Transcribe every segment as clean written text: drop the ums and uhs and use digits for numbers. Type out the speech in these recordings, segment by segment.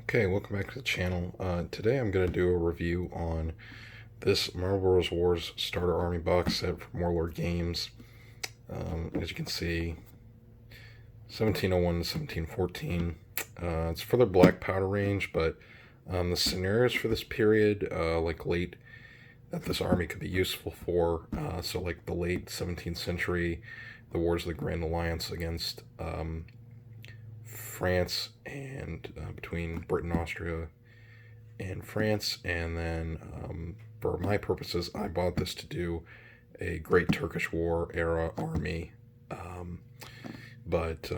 Okay, welcome back to the channel. Today I'm going to do a review on this Marlborough Wars Starter Army box set from Warlord Games. As you can see, 1701 to 1714. It's for the black powder range, but the scenarios for this period, like late, that this army could be useful for, so like the late 17th century, the Wars of the Grand Alliance against France and between Britain, Austria, and France. And then for my purposes, I bought this to do a Great Turkish War era army. But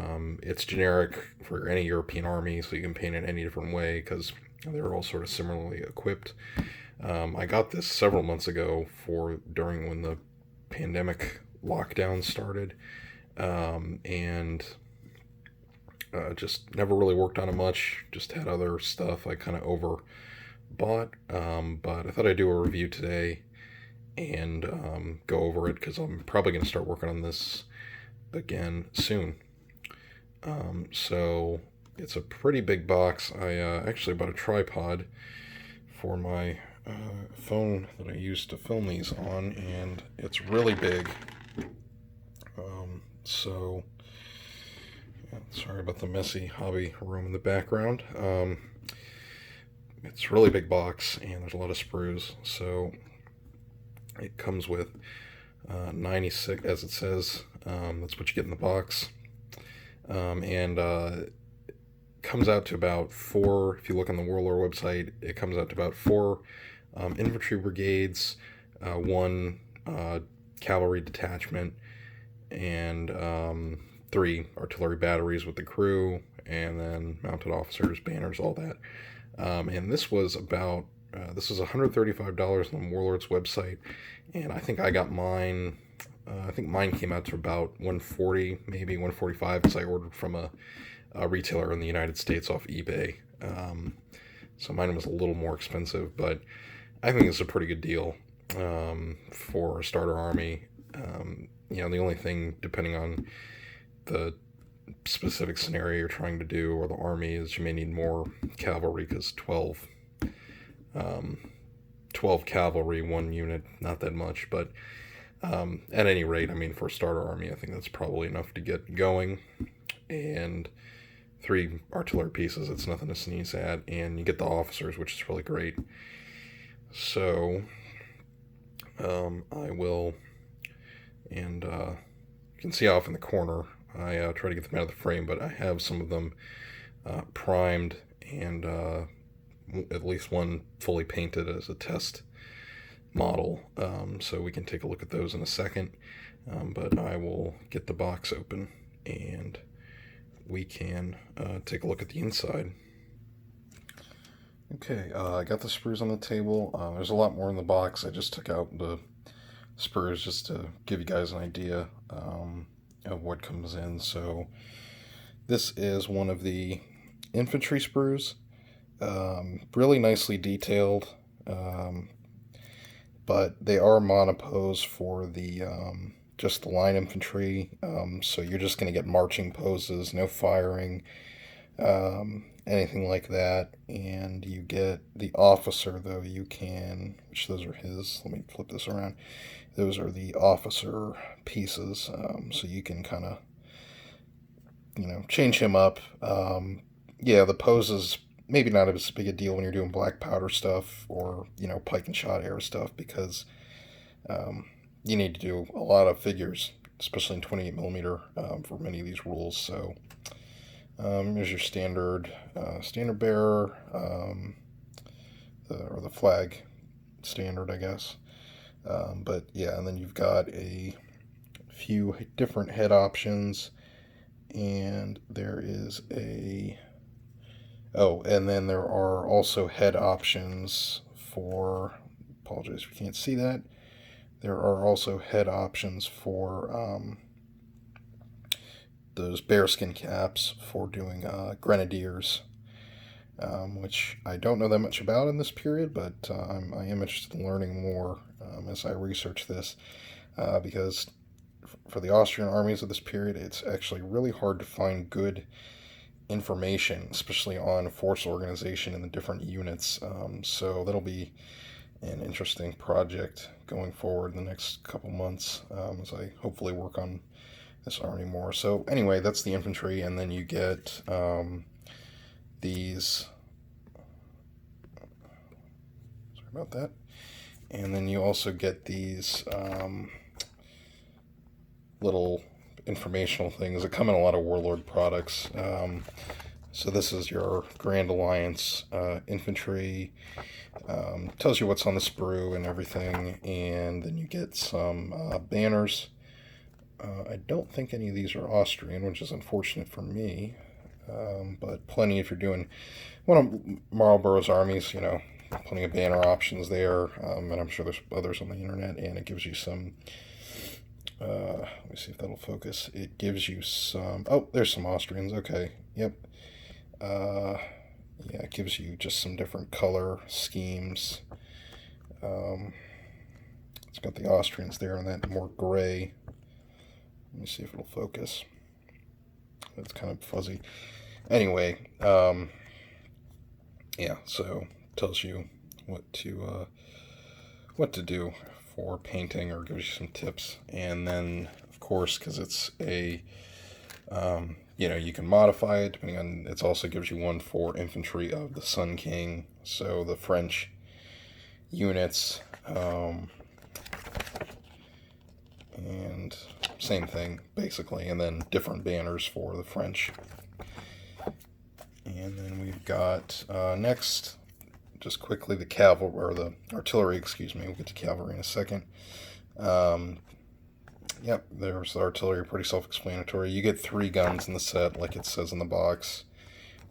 it's generic for any European army, so you can paint it any different way because they're all sort of similarly equipped. I got this several months ago during when the pandemic lockdown started, and just never really worked on it much. Just had other stuff I kind of overbought, but I thought I'd do a review today and go over it because I'm probably going to start working on this again soon. So it's a pretty big box. I actually bought a tripod for my phone that I use to film these on, and it's really big. So sorry about the messy hobby room in the background. It's a really big box, and there's a lot of sprues. So it comes with 96, as it says. That's what you get in the box. And comes out to about 4, if you look on the Warlord website, it comes out to about 4 infantry brigades, 1 cavalry detachment, and 3 artillery batteries with the crew, and then mounted officers, banners, all that. And this was about, this was $135 on the Warlord's website, and I think I got mine, I think mine came out to about $140, maybe $145, because I ordered from a retailer in the United States off eBay. So mine was a little more expensive, but I think it's a pretty good deal for a starter army. The only thing, depending on the specific scenario you're trying to do or the army, is you may need more cavalry, because 12 cavalry, 1 unit, not that much, but at any rate, I mean, for a starter army, I think that's probably enough to get going. And 3 artillery pieces, it's nothing to sneeze at, and you get the officers, which is really great. So I will, and you can see off in the corner, I try to get them out of the frame, but I have some of them primed, and at least one fully painted as a test model, so we can take a look at those in a second. But I will get the box open and we can take a look at the inside. Okay, I got the sprues on the table. There's a lot more in the box. I just took out the sprues just to give you guys an idea of what comes in. So this is one of the infantry sprues, really nicely detailed, but they are monopose for the just the line infantry, so you're just going to get marching poses, no firing, anything like that. And you get the officer, though, you can, which those are his, let me flip this around, those are the officer pieces, so you can kind of, change him up. Yeah, the poses, maybe not as big a deal when you're doing black powder stuff or, pike and shot era stuff, because you need to do a lot of figures, especially in 28 millimeter, for many of these rules. So here's your standard bearer, or the flag standard, I guess. But yeah, and then you've got a few different head options, and there is and then there are also head options for, apologize if you can't see that, there are also head options for those bearskin caps for doing grenadiers, which I don't know that much about in this period, but I am interested in learning more as I research this, because for the Austrian armies of this period, it's actually really hard to find good information, especially on force organization in the different units. So that'll be an interesting project going forward in the next couple months, as I hopefully work on this army more. So anyway, that's the infantry, and then you get these. Sorry about that. And then you also get these little informational things that come in a lot of Warlord products. So this is your Grand Alliance infantry. Tells you what's on the sprue and everything, and then you get some banners. I don't think any of these are Austrian, which is unfortunate for me, but plenty if you're doing one of Marlborough's armies, you know, plenty of banner options there, and I'm sure there's others on the internet, and it gives you some, let me see if that'll focus, it gives you some, oh, there's some Austrians, okay, yep, yeah, it gives you just some different color schemes. It's got the Austrians there and that more gray. Let me see if it'll focus. It's kind of fuzzy. Anyway, yeah, so tells you what to do for painting, or gives you some tips. And then, of course, because it's a you know, you can modify it depending on, it also gives you one for infantry of the Sun King, so the French units, and same thing basically, and then different banners for the French. And then we've got next, just quickly, the cavalry, or the artillery, excuse me, we'll get to cavalry in a second. Yep, there's the artillery, pretty self-explanatory. You get 3 guns in the set, like it says in the box.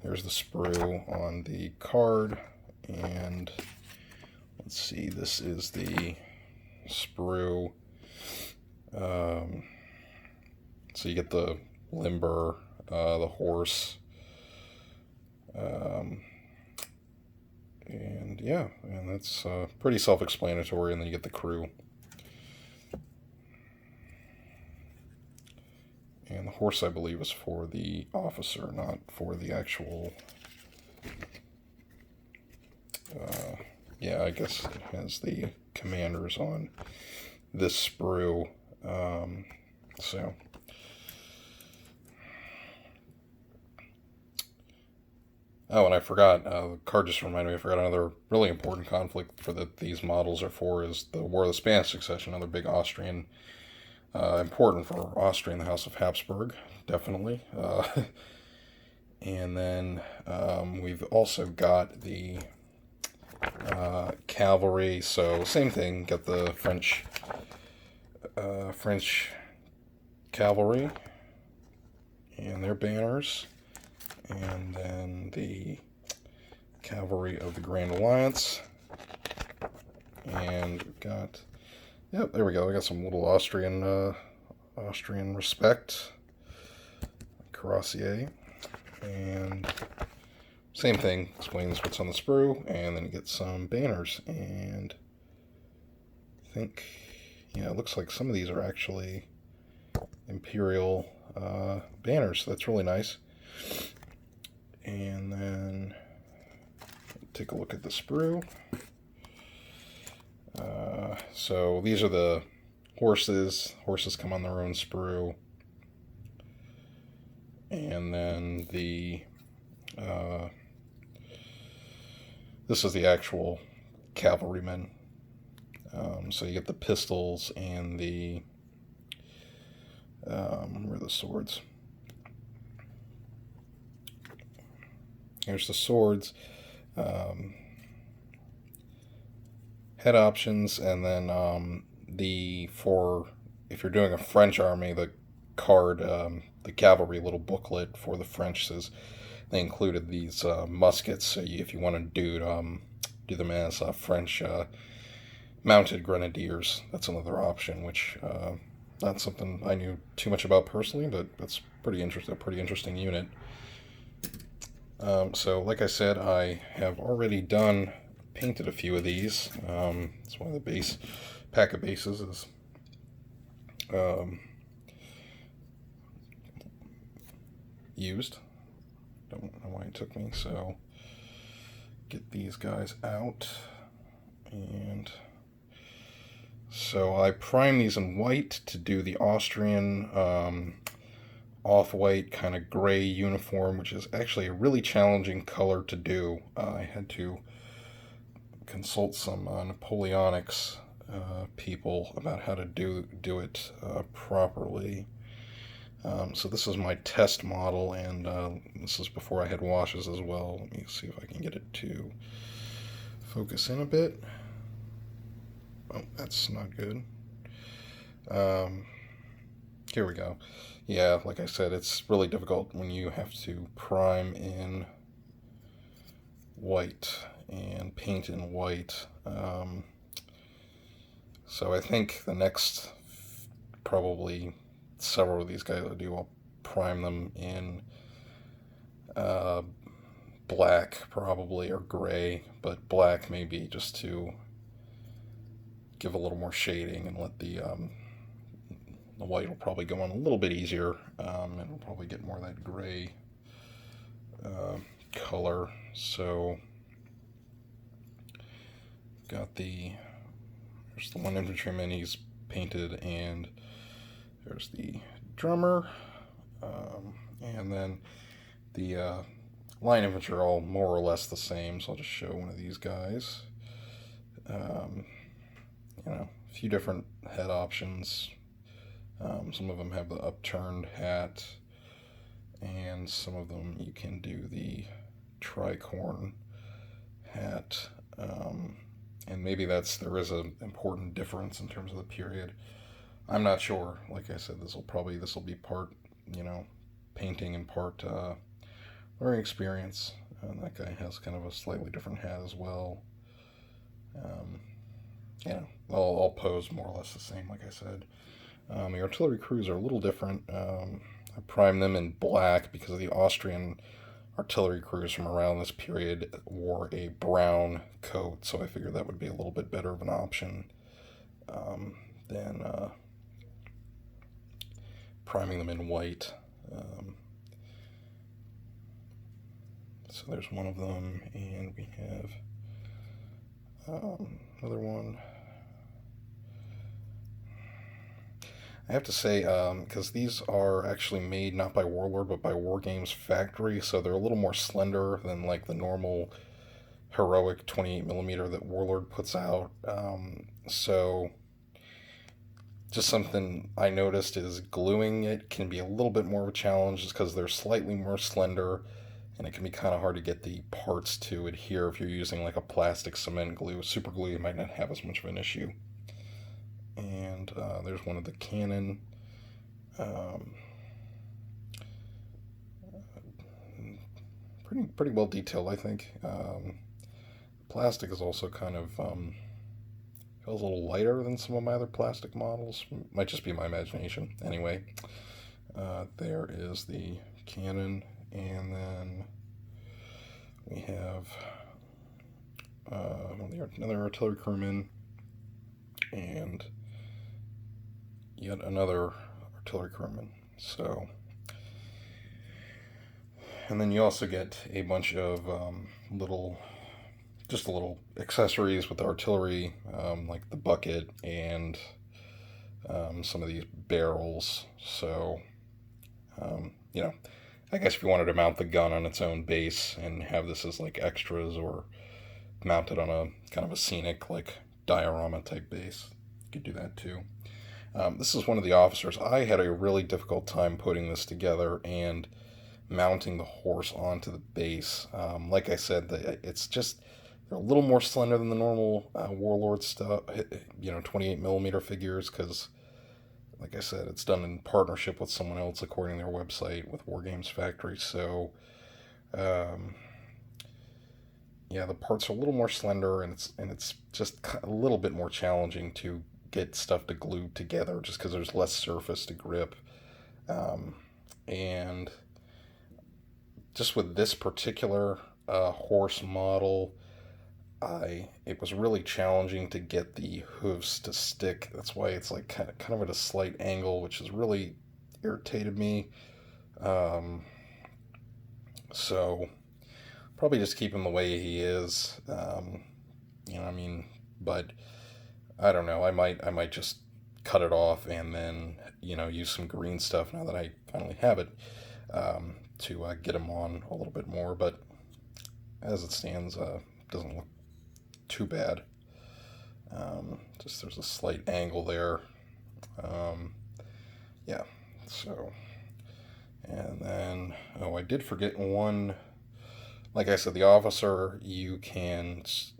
There's the sprue on the card, and let's see, this is the sprue. So you get the limber, the horse, and yeah, and that's pretty self-explanatory, and then you get the crew. And the horse, I believe, is for the officer, not for the actual... yeah, I guess it has the commanders on this sprue. So... Oh, and I forgot, the card just reminded me, I forgot another really important conflict for that these models are for, is the War of the Spanish Succession, another big Austrian... important for Austria and the House of Habsburg, definitely. And then we've also got the cavalry, so same thing, got the French cavalry and their banners, and then the cavalry of the Grand Alliance, and we've got... Yep, there we go. We got some little Austrian respect, cuirassier, and same thing. Explains what's on the sprue, and then you get some banners. And I think, yeah, it looks like some of these are actually imperial banners. So that's really nice. And then take a look at the sprue. So these are the horses. Horses come on their own sprue. And then the this is the actual cavalrymen. So you get the pistols and the where are the swords? Here's the swords. Head options, and then for if you're doing a French army, the card, the cavalry little booklet for the French says they included these muskets. So if you want to do them as French mounted grenadiers, that's another option, which not something I knew too much about personally, but that's pretty interesting. A pretty interesting unit. So like I said, I have already painted a few of these. It's one of the base pack of bases is used. don't know why it took me. So get these guys out, and so I prime these in white to do the Austrian off-white kind of gray uniform, which is actually a really challenging color to do. I had to consult some Napoleonics people about how to do it properly. So this is my test model, and this is before I had washes as well. Let me see if I can get it to focus in a bit. Oh, that's not good. Here we go. Yeah, like I said, it's really difficult when you have to prime in white and paint in white. So I think the next probably several of these guys I do, I'll prime them in black probably, or gray, but black maybe just to give a little more shading and let the white will probably go on a little bit easier, and we'll probably get more of that gray color. So got there's the one infantryman, he's painted, and there's the drummer, and then the line infantry are all more or less the same, so I'll just show one of these guys. A few different head options. Some of them have the upturned hat, and some of them you can do the tricorn hat, and maybe there is an important difference in terms of the period. I'm not sure. Like I said, this will be part, painting and part learning experience. And that guy has kind of a slightly different hat as well. All pose more or less the same, like I said. The artillery crews are a little different. I primed them in black because the Austrian artillery crews from around this period wore a brown coat, so I figured that would be a little bit better of an option than priming them in white. So there's one of them, and we have another one. I have to say, because these are actually made not by Warlord, but by Wargames factory, so they're a little more slender than like the normal heroic 28mm that Warlord puts out. So just something I noticed is gluing it can be a little bit more of a challenge, just because they're slightly more slender, and it can be kind of hard to get the parts to adhere if you're using like a plastic cement glue. Super glue, you might not have as much of an issue. And there's one of the cannon. Pretty well detailed, I think. Plastic is also kind of feels a little lighter than some of my other plastic models. Might just be my imagination. Anyway, there is the cannon, and then we have another artillery crewman, and yet another artillery crewman. So, and then you also get a bunch of little accessories with the artillery, like the bucket and some of these barrels. So, I guess if you wanted to mount the gun on its own base and have this as like extras, or mount it on a kind of a scenic like diorama type base, you could do that too. This is one of the officers. I had a really difficult time putting this together and mounting the horse onto the base. Like I said, it's just, they're a little more slender than the normal Warlord stuff, 28mm figures, because, like I said, it's done in partnership with someone else according to their website with Wargames Factory. So, the parts are a little more slender, and it's just a little bit more challenging to get stuff to glue together, just because there's less surface to grip. And just with this particular horse model, it was really challenging to get the hooves to stick. That's why it's like kind of at a slight angle, which has really irritated me. So probably just keep him the way he is. I mean, but I don't know. I might just cut it off and then use some green stuff now that I finally have it, to get him on a little bit more. But as it stands, doesn't look too bad. Just there's a slight angle there. Yeah. So, and then I did forget one. Like I said, the officer, you can see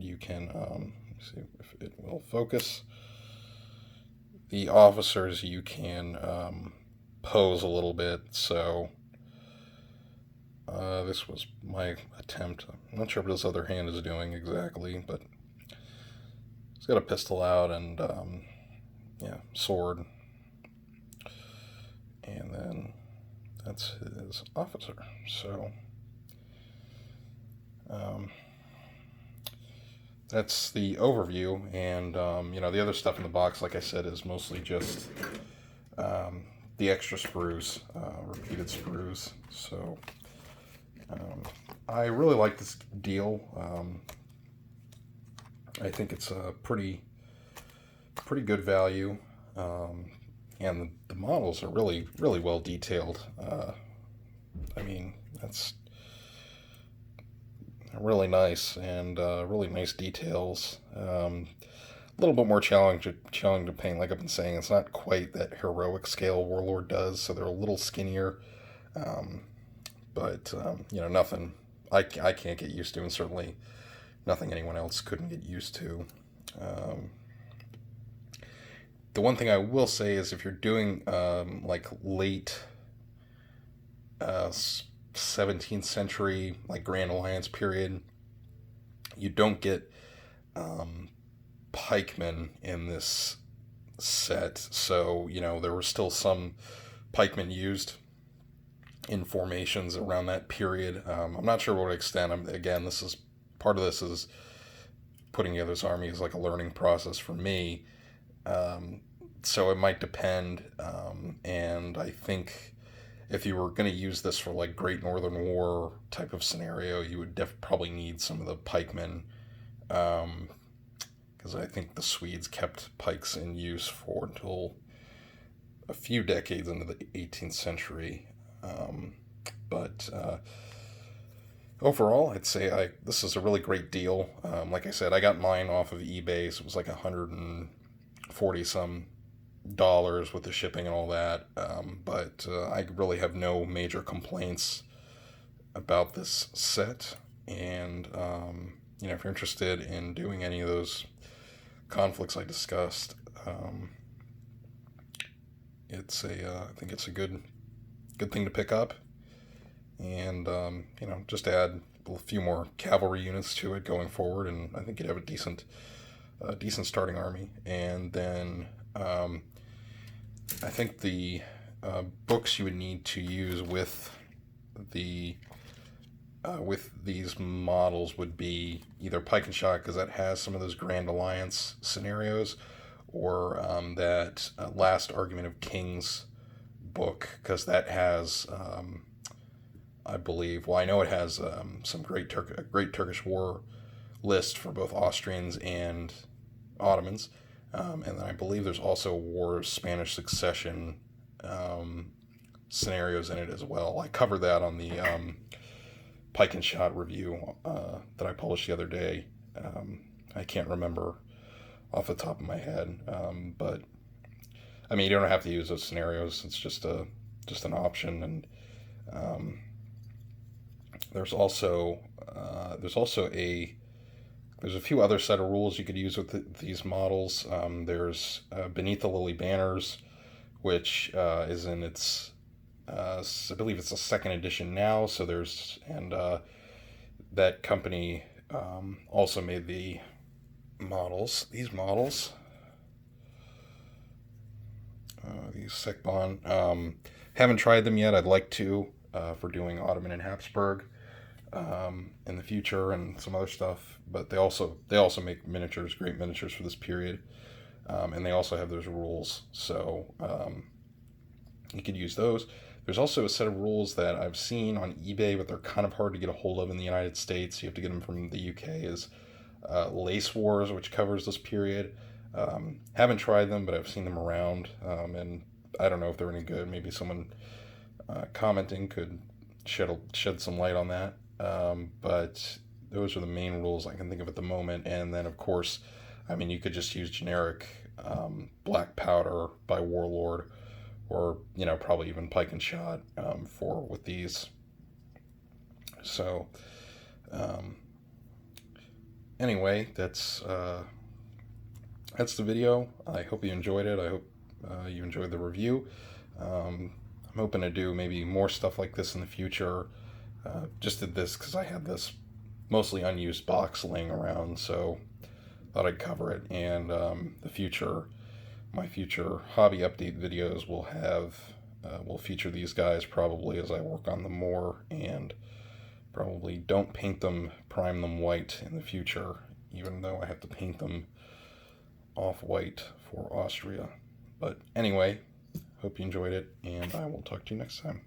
if it will focus. The officers, you can pose a little bit. So this was my attempt. I'm not sure what his other hand is doing exactly, but he's got a pistol out and sword, and then that's his officer. So that's the overview, and the other stuff in the box, like I said, is mostly just the extra sprues, repeated sprues. So I really like this deal. I think it's a pretty good value, and the models are really well detailed. I mean, that's really nice, and really nice details. A little bit more challenging to paint. Like I've been saying, it's not quite that heroic scale Warlord does, so they're a little skinnier. But nothing I can't get used to, and certainly nothing anyone else couldn't get used to. The one thing I will say is if you're doing like late 17th century, like Grand Alliance period, you don't get pikemen in this set. So, there were still some pikemen used in formations around that period. I'm not sure what extent. Again, part of this is putting together this army is like a learning process for me. So it might depend. And I think if you were going to use this for like Great Northern War type of scenario, you would probably need some of the pikemen, because I think the Swedes kept pikes in use for until a few decades into the 18th century. But overall, I'd say this is a really great deal. Like I said, I got mine off of eBay, so it was like $140 some with the shipping and all that. But I really have no major complaints about this set. And if you're interested in doing any of those conflicts I discussed, I think it's a good thing to pick up, and just add a few more cavalry units to it going forward, and I think you'd have a decent starting army. And then I think the books you would need to use with these models would be either Pike and Shot, because that has some of those Grand Alliance scenarios, or that Last Argument of Kings book, because that has, I believe, I know it has some great Turkish war list for both Austrians and Ottomans, and then I believe there's also War of Spanish Succession scenarios in it as well. I covered that on the Pike and Shot review that I published the other day. I can't remember off the top of my head, but I mean, you don't have to use those scenarios. It's just an option. And there's also a few other set of rules you could use with these models. There's Beneath the Lily Banners, which is in its I believe it's a second edition now. So that company also made these models, these Sekban. Haven't tried them yet. I'd like to, for doing Ottoman and Habsburg in the future, and some other stuff. But they also make miniatures, great miniatures for this period, and they also have those rules. So you could use those. There's also a set of rules that I've seen on eBay, but they're kind of hard to get a hold of in the United States. You have to get them from the UK. Is Lace Wars, which covers this period. Haven't tried them, but I've seen them around, and I don't know if they're any good. Maybe someone commenting could shed some light on that. But those are the main rules I can think of at the moment. And then, of course, I mean, you could just use generic black powder by Warlord, or probably even pike and shot with these. So anyway, that's the video. I hope you enjoyed it. I hope you enjoyed the review. I'm hoping to do maybe more stuff like this in the future. Just did this because I had this mostly unused box laying around, so thought I'd cover it. And my future hobby update videos will feature these guys probably as I work on them more, and probably don't prime them white in the future, even though I have to paint them off-white for Austria. But anyway, hope you enjoyed it, and I will talk to you next time.